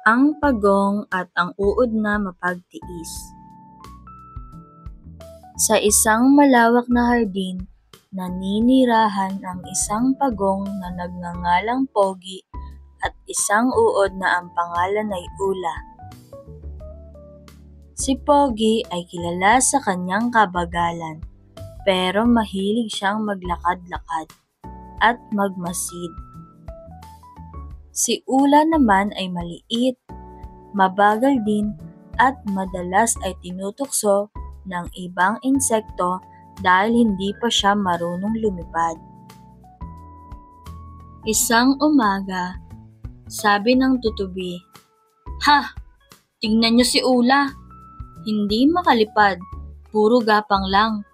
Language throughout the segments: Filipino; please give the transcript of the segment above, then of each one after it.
Ang pagong at ang uod na mapagtiis. Sa isang malawak na hardin, naninirahan ang isang pagong na nagngangalang Pogi at isang uod na ang pangalan ay Ula. Si Pogi ay kilala sa kanyang kabagalan, pero mahilig siyang maglakad-lakad at magmasid. Si Ula naman ay maliit, mabagal din at madalas ay tinutukso ng ibang insekto dahil hindi pa siya marunong lumipad. Isang umaga, sabi ng tutubi, "Ha! Tingnan niyo si Ula! Hindi makalipad, puro gapang lang."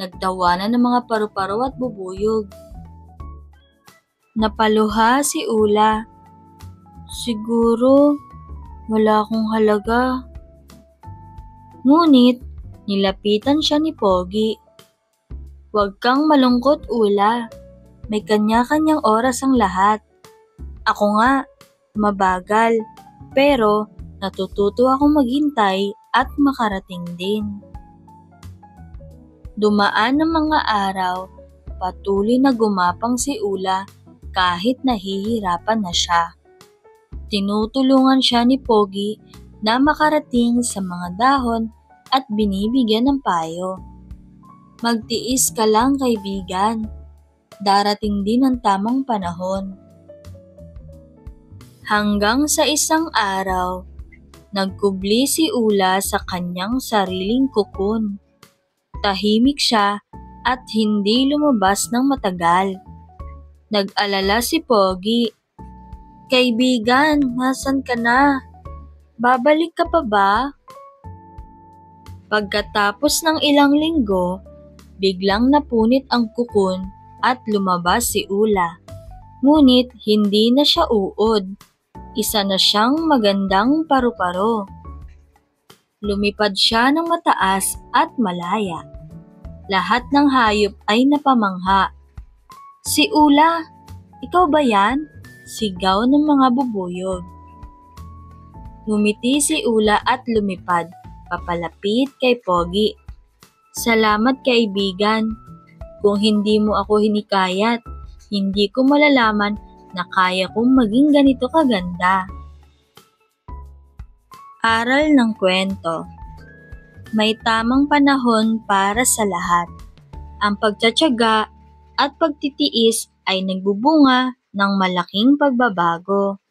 Nagtawanan ng mga paru-paro at bubuyog. Napaluha si Ula. "Siguro wala akong halaga." Ngunit nilapitan siya ni Pogi. "Huwag kang malungkot, Ula. May kanya-kanyang oras ang lahat. Ako nga, mabagal, pero natututo akong maghintay at makarating din." Dumaan ang mga araw, patuloy na gumapang si Ula kahit nahihirapan na siya. Tinutulungan siya ni Pogi na makarating sa mga dahon at binibigyan ng payo. "Magtiis ka lang, kaibigan. Darating din ang tamang panahon." Hanggang sa isang araw, nagkubli si Ula sa kanyang sariling kukon. Tahimik siya at hindi lumabas ng matagal. Nag-alala si Pogi. "Kaibigan, nasan ka na? Babalik ka pa ba?" Pagkatapos ng ilang linggo, biglang napunit ang kukon at lumabas si Ula. Ngunit hindi na siya uod. Isa na siyang magandang paru-paro. Lumipad siya ng mataas at malaya. Lahat ng hayop ay napamangha. "Si Ula, ikaw ba yan?" Sigaw ng mga bubuyog. Ngumiti si Ula at lumipad, papalapit kay Pogi. "Salamat, kaibigan. Kung hindi mo ako hinikayat, hindi ko malalaman na kaya kong maging ganito kaganda." Aral ng kwento. May tamang panahon para sa lahat. Ang pagtitiyaga at pagtitiis ay nagbubunga ng malaking pagbabago.